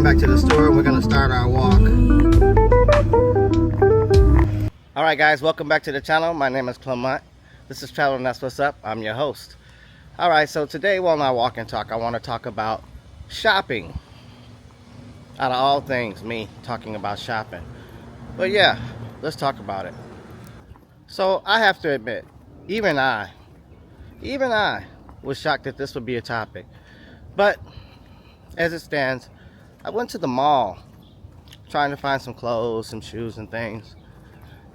back to the store. We're gonna start our walk. Alright guys, welcome back to the channel. My name is Clement. This is Travel and That's What's Up. I'm your host. Alright, so today while I walk and talk, I want to talk about shopping. Out of all things, me talking about shopping. But yeah, let's talk about it. So I have to admit, even I was shocked that this would be a topic. But as it stands, I went to the mall trying to find some clothes, some shoes and things.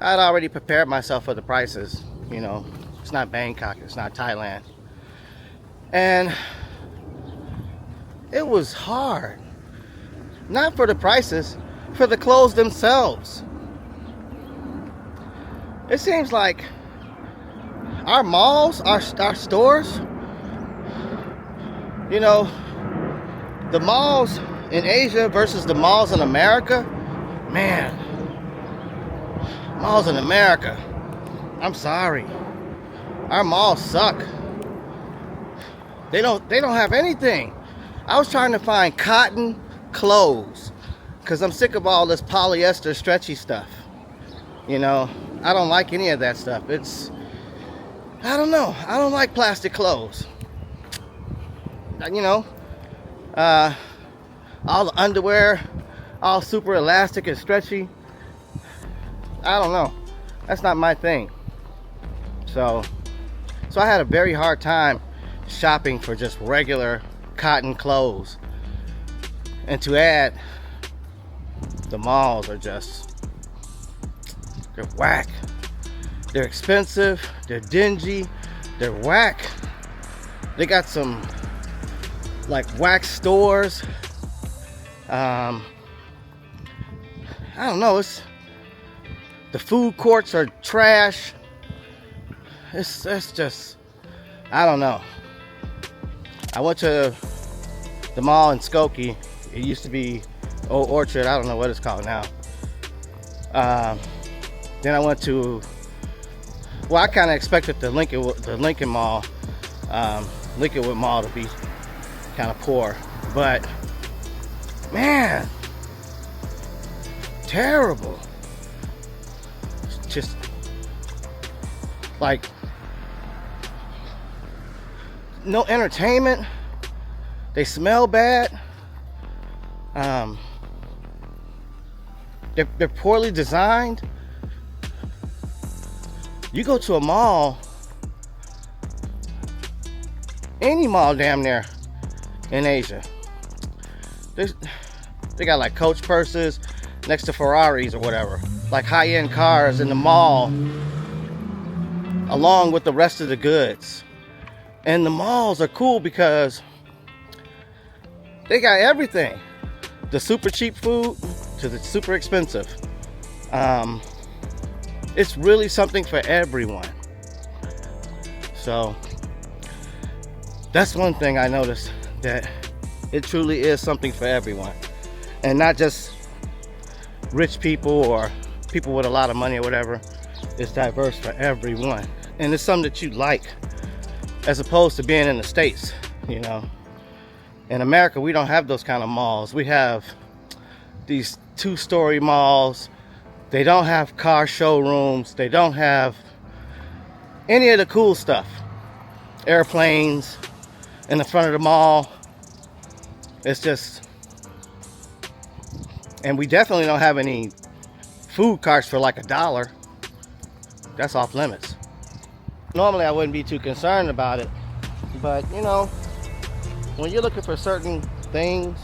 I had already prepared myself for the prices. You know, it's not Bangkok, it's not Thailand. And it was hard. Not for the prices, for the clothes themselves. It seems like our malls, our stores, you know, the malls in Asia versus the malls in America, man, malls in America, I'm sorry, our malls suck. They don't have anything. I was trying to find cotton clothes because I'm sick of all this polyester stretchy stuff. You know, I don't like any of that stuff. I don't know, I don't like plastic clothes. You know, all the underwear, all super elastic and stretchy. I don't know, that's not my thing. So I had a very hard time shopping for just regular cotton clothes. And to add, the malls are they're whack. They're expensive, they're dingy, they're whack. They got some like whack stores. I don't know, the food courts are trash. It's just, I don't know. I went to the mall in Skokie. It used to be Old Orchard. I don't know what it's called now. Then I went to, well, I kind of expected the Lincoln Mall, Lincolnwood Mall to be kind of poor, but man, terrible. It's just like no entertainment. They smell bad. They're poorly designed. You go to a mall, any mall damn near in Asia, they got like Coach purses next to Ferraris or whatever, like high-end cars in the mall along with the rest of the goods. And the malls are cool because they got everything, the super cheap food to the super expensive. It's really something for everyone. So that's one thing I noticed, that it truly is something for everyone, and not just rich people or people with a lot of money or whatever. It's diverse for everyone, and it's something that you like, as opposed to being in the States. You know, in America we don't have those kind of malls. We have these two-story malls. They don't have car showrooms. They don't have any of the cool stuff. Airplanes in the front of the mall. It's just, and we definitely don't have any food carts for like $1. That's off limits. Normally I wouldn't be too concerned about it, but you know, when you're looking for certain things,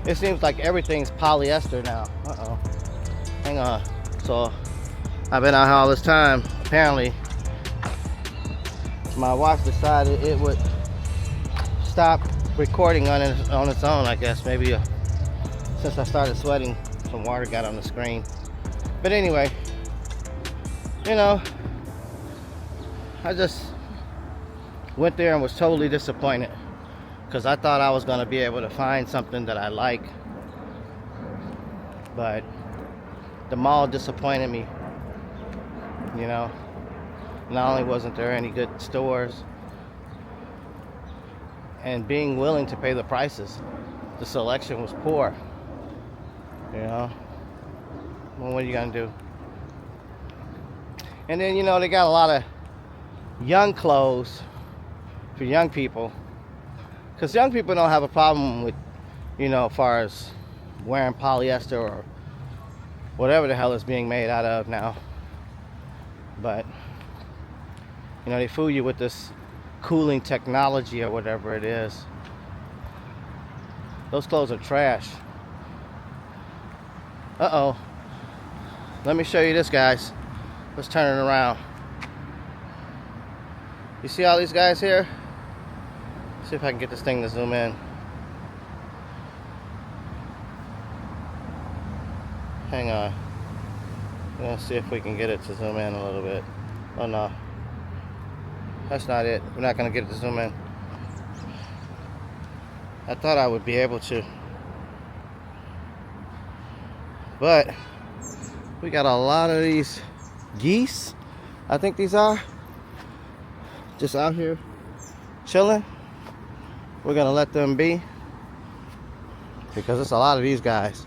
it seems like everything's polyester now. Uh-oh. Hang on. So I've been out here all this time. Apparently my watch decided it would stop recording on its own, I guess. Maybe since I started sweating, some water got on the screen. But anyway, you know, I just went there and was totally disappointed, because I thought I was going to be able to find something that I like, but the mall disappointed me. You know, not only wasn't there any good stores, and being willing to pay the prices, the selection was poor. You know, well, what are you gonna do? And then, you know, they got a lot of young clothes for young people, because young people don't have a problem with, you know, as far as wearing polyester or whatever the hell is being made out of now. But, you know, they fool you with this cooling technology or whatever it is. Those clothes are trash. Uh-oh. Let me show you this, guys. Let's turn it around. You see all these guys here? See if I can get this thing to zoom in. Hang on. Let's see if we can get it to zoom in a little bit. Oh no. That's not it. We're not going to get it to zoom in. I thought I would be able to. But we got a lot of these geese, I think these are, just out here chilling. We're going to let them be, because it's a lot of these guys.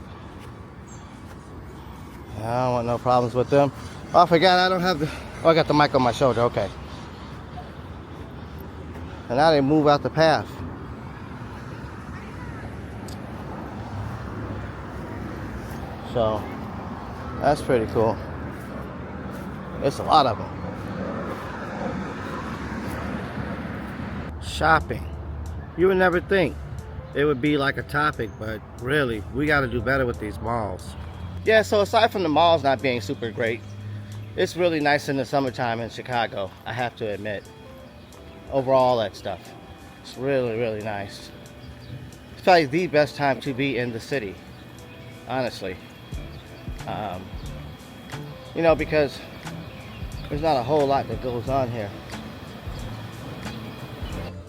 I don't want no problems with them. Oh, I forgot I don't have the... Oh, I got the mic on my shoulder. Okay. And now they move out the path. So, that's pretty cool. It's a lot of them. Shopping. You would never think it would be like a topic, but really, we got to do better with these malls. Yeah, so aside from the malls not being super great, it's really nice in the summertime in Chicago, I have to admit. Overall, that stuff. It's really, really nice. It's probably the best time to be in the city, honestly. You know, because there's not a whole lot that goes on here.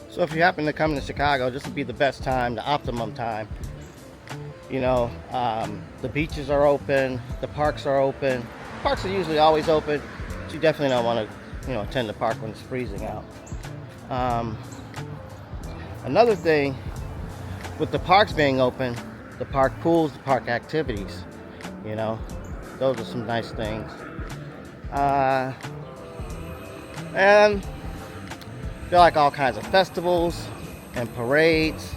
So if you happen to come to Chicago, this would be the best time, the optimum time. You know, the beaches are open, the parks are open. Parks are usually always open, but you definitely don't want to, you know, attend the park when it's freezing out. Another thing, with the parks being open, the park pools, the park activities, you know, those are some nice things. And there are like all kinds of festivals and parades,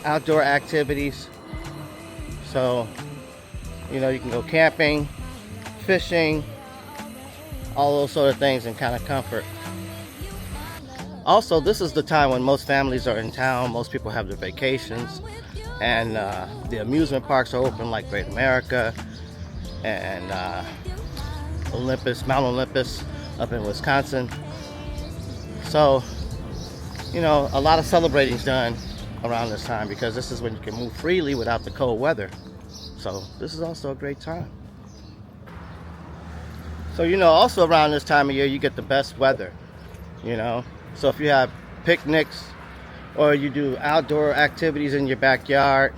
outdoor activities. So, you know, you can go camping, fishing, all those sort of things in kind of comfort. Also, this is the time when most families are in town, most people have their vacations, and the amusement parks are open, like Great America and Mount Olympus up in Wisconsin. So, you know, a lot of celebrating's done around this time, because this is when you can move freely without the cold weather. So this is also a great time. So, you know, also around this time of year you get the best weather, you know. So if you have picnics or you do outdoor activities in your backyard,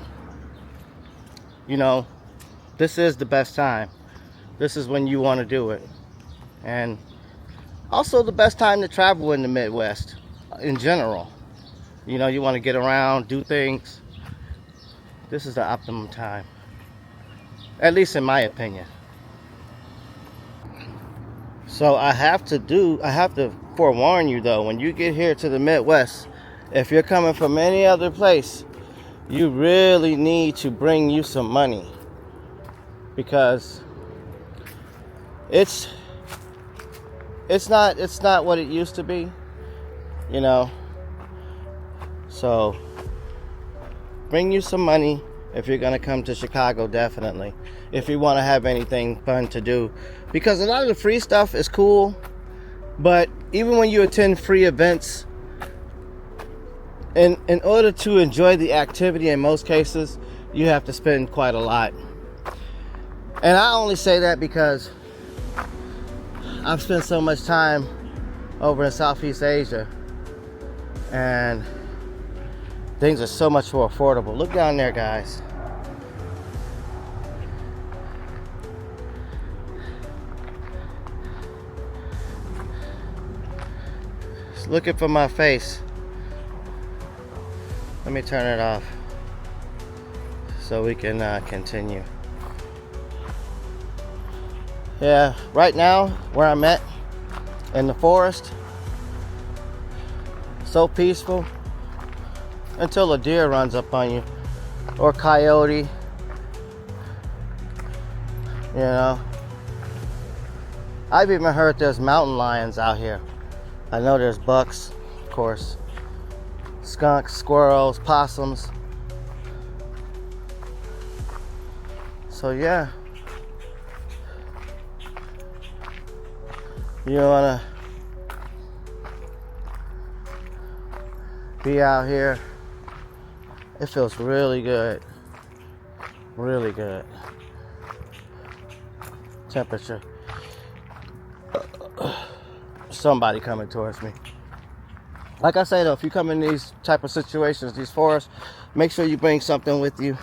you know, this is the best time. This is when you want to do it. And also the best time to travel in the Midwest in general. You know, you want to get around, do things. This is the optimum time. At least in my opinion. So I have to forewarn you though, when you get here to the Midwest, if you're coming from any other place, you really need to bring you some money, because it's not what it used to be, you know. So bring you some money if you're gonna come to Chicago, definitely, if you want to have anything fun to do, because a lot of the free stuff is cool, but even when you attend free events, in order to enjoy the activity, in most cases you have to spend quite a lot. And I only say that because I've spent so much time over in Southeast Asia, and things are so much more affordable. Look down there, guys. It's looking for my face. Let me turn it off. so we can continue. Yeah, right now where I'm at in the forest, so peaceful until a deer runs up on you or coyote, you know. I've even heard there's mountain lions out here. I know there's bucks, of course, skunks, squirrels, possums. So yeah, you wanna be out here. It feels really good. Really good. Temperature. Somebody coming towards me. Like I say though, if you come in these type of situations, these forests, make sure you bring something with you,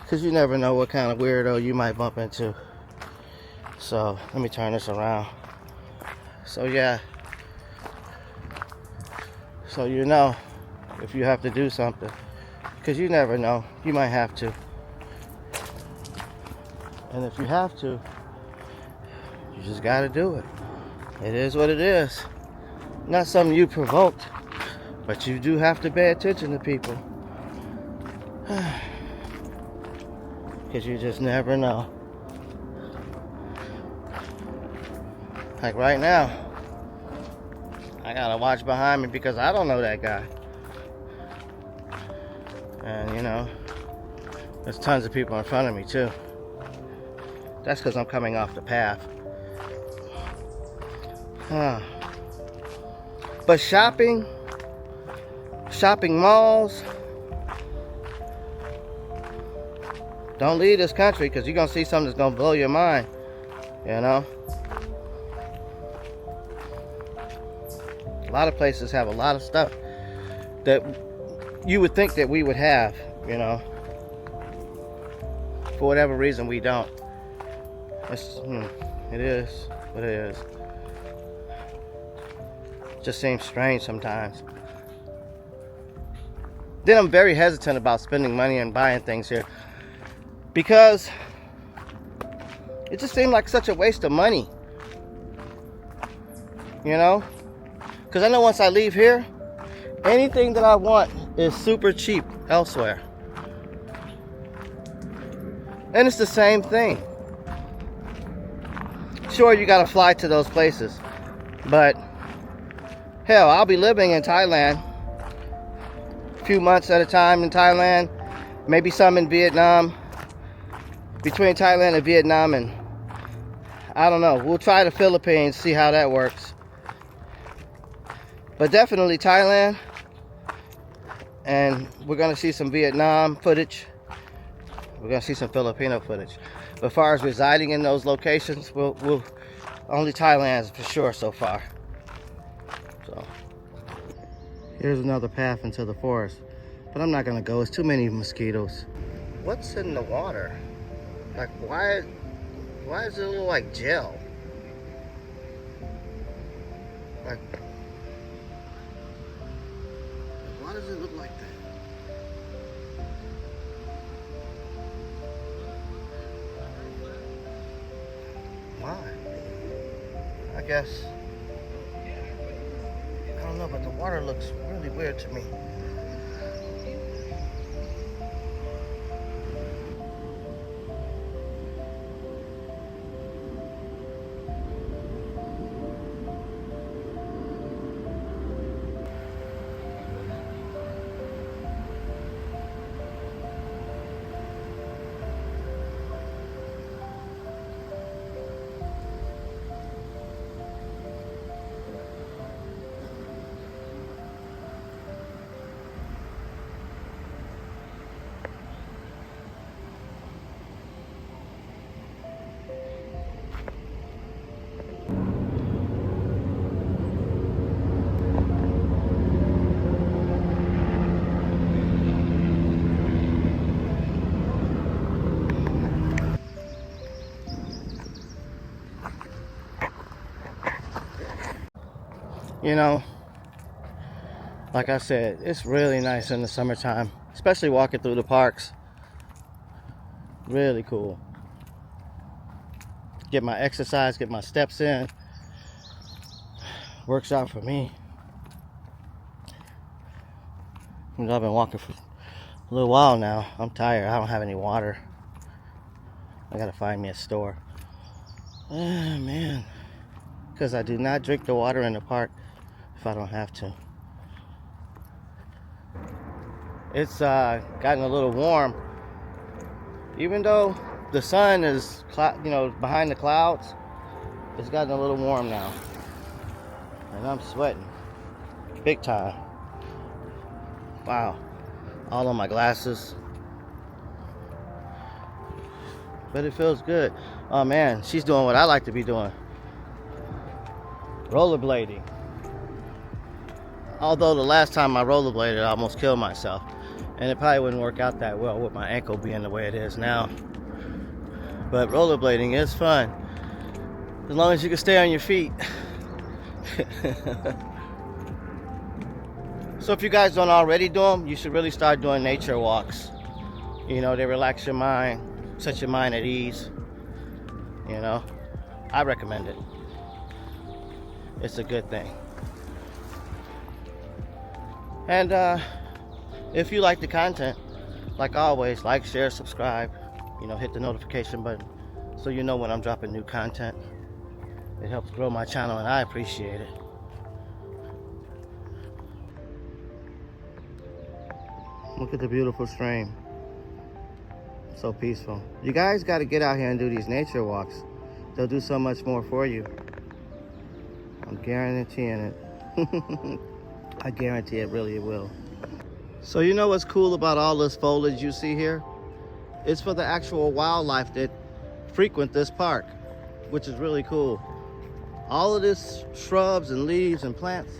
because you never know what kind of weirdo you might bump into. So let me turn this around. So yeah, so you know if you have to do something, because you never know, you might have to. And if you have to, you just got to do it. It is what it is. Not something you provoked, but you do have to pay attention to people. Because you just never know. Like right now, I gotta watch behind me because I don't know that guy. And you know, there's tons of people in front of me too. That's because I'm coming off the path. But shopping malls, don't leave this country, because you're gonna see something that's gonna blow your mind, you know. A lot of places have a lot of stuff that you would think that we would have, you know. For whatever reason, we don't. It is what it is. Just seems strange sometimes. Then I'm very hesitant about spending money and buying things here, because it just seemed like such a waste of money, you know. Because I know once I leave here, anything that I want is super cheap elsewhere. And it's the same thing. Sure, you gotta fly to those places, but hell, I'll be living in Thailand a few months at a time in Thailand, maybe some in Vietnam. Between Thailand and Vietnam, and I don't know, we'll try the Philippines, see how that works. But definitely Thailand, and we're gonna see some Vietnam footage. We're gonna see some Filipino footage. But as far as residing in those locations, we'll only Thailand for sure so far. So here's another path into the forest, but I'm not gonna go. It's too many mosquitoes. What's in the water? Like why does it look like gel? Like why does it look like that? Why? I guess, I don't know, but the water looks really weird to me. You know, like I said, it's really nice in the summertime, especially walking through the parks. Really cool. Get my exercise, get my steps in. Works out for me. I've been walking for a little while now. I'm tired. I don't have any water. I gotta find me a store. Oh man. Because I do not drink the water in the park if I don't have to. It's gotten a little warm. Even though the sun is, behind the clouds, it's gotten a little warm now. And I'm sweating. Big time. Wow. All on my glasses. But it feels good. Oh man, she's doing what I like to be doing. Rollerblading. Although the last time I rollerbladed, I almost killed myself. And it probably wouldn't work out that well with my ankle being the way it is now. But rollerblading is fun. As long as you can stay on your feet. So if you guys don't already do them, you should really start doing nature walks. You know, they relax your mind, set your mind at ease. You know, I recommend it. It's a good thing. And if you like the content, like always, like, share, subscribe. You know, hit the notification button so you know when I'm dropping new content. It helps grow my channel and I appreciate it. Look at the beautiful stream. So peaceful. You guys got to get out here and do these nature walks. They'll do so much more for you. I'm guaranteeing it. I guarantee it really will. So you know what's cool about all this foliage you see here? It's for the actual wildlife that frequent this park, which is really cool. All of this shrubs and leaves and plants,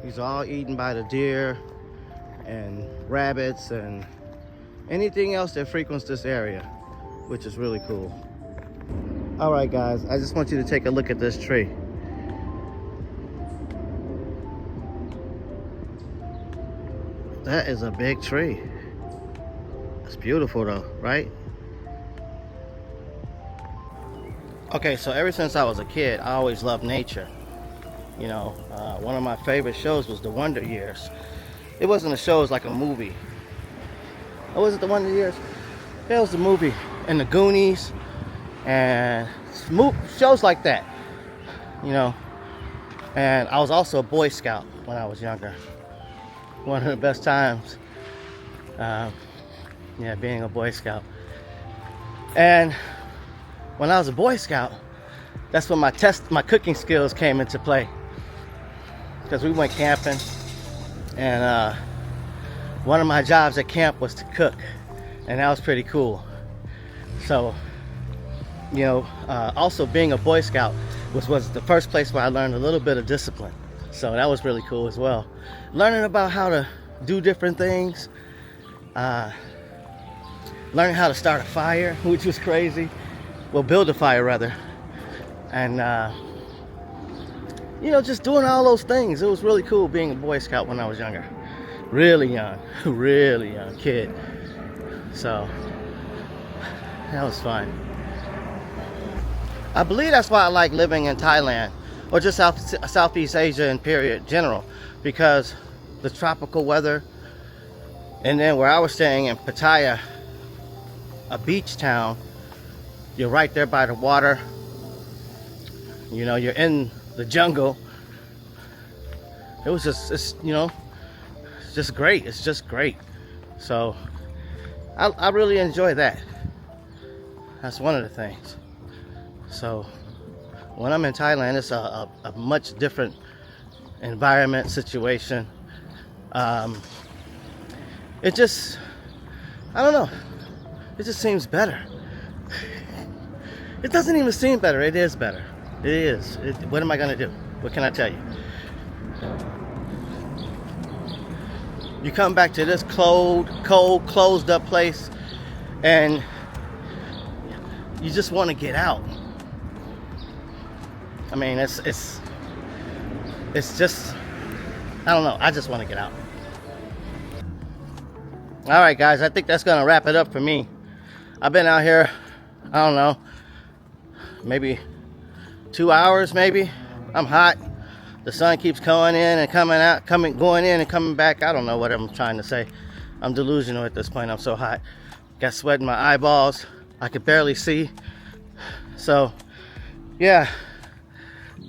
these are all eaten by the deer and rabbits and anything else that frequents this area, which is really cool. All right, guys, I just want you to take a look at this tree. That is a big tree. It's beautiful though, right? Okay, so ever since I was a kid, I always loved nature. You know, one of my favorite shows was The Wonder Years. It wasn't a show, it was like a movie. Or was it The Wonder Years? Yeah, it was the movie. And The Goonies. And shows like that. You know. And I was also a Boy Scout when I was younger. One of the best times. Yeah, being a Boy Scout. And when I was a Boy Scout, that's when my cooking skills came into play. Because we went camping. And one of my jobs at camp was to cook, and that was pretty cool. So, you know, also being a Boy Scout was the first place where I learned a little bit of discipline. So that was really cool as well. Learning about how to do different things, learning how to start a fire, which was crazy. Well, build a fire rather, and you know, just doing all those things. It was really cool being a Boy Scout when I was younger. Really young kid. So, that was fun. I believe that's why I like living in Thailand, or just Southeast Asia in general, because the tropical weather, and then where I was staying in Pattaya, a beach town, you're right there by the water. You know, you're in the jungle. It was just, you know, it's just great. It's just great. So I really enjoy that. That's one of the things. So when I'm in Thailand, it's a much different environment, situation. It just, I don't know, it just seems better. It doesn't even seem better, it is better. It is. What am I gonna do? What can I tell you? You come back to this cold, closed up place, and you just want to get out. I mean, it's just, I don't know, I just want to get out. All right, guys, I think that's gonna wrap it up for me. I've been out here, I don't know, maybe 2 hours maybe. I'm hot. The sun keeps going in and coming out, going in and coming back. I don't know what I'm trying to say. I'm delusional at this point. I'm so hot. Got sweat in my eyeballs. I could barely see. So, yeah,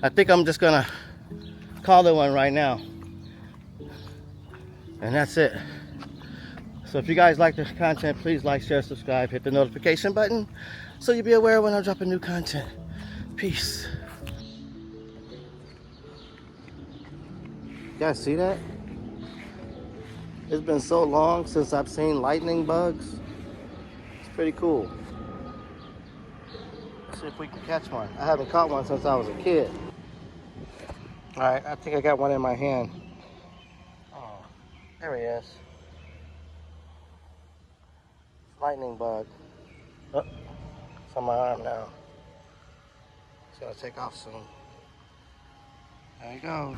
I think I'm just gonna call it one right now. And that's it. So if you guys like this content, please like, share, subscribe, hit the notification button so you'll be aware when I'm dropping new content. Peace. You guys see that? It's been so long since I've seen lightning bugs. It's pretty cool. Let's see if we can catch one. I haven't caught one since I was a kid. All right, I think I got one in my hand. Oh, there he is. Lightning bug. Oh, it's on my arm now. It's gonna take off soon. There he goes.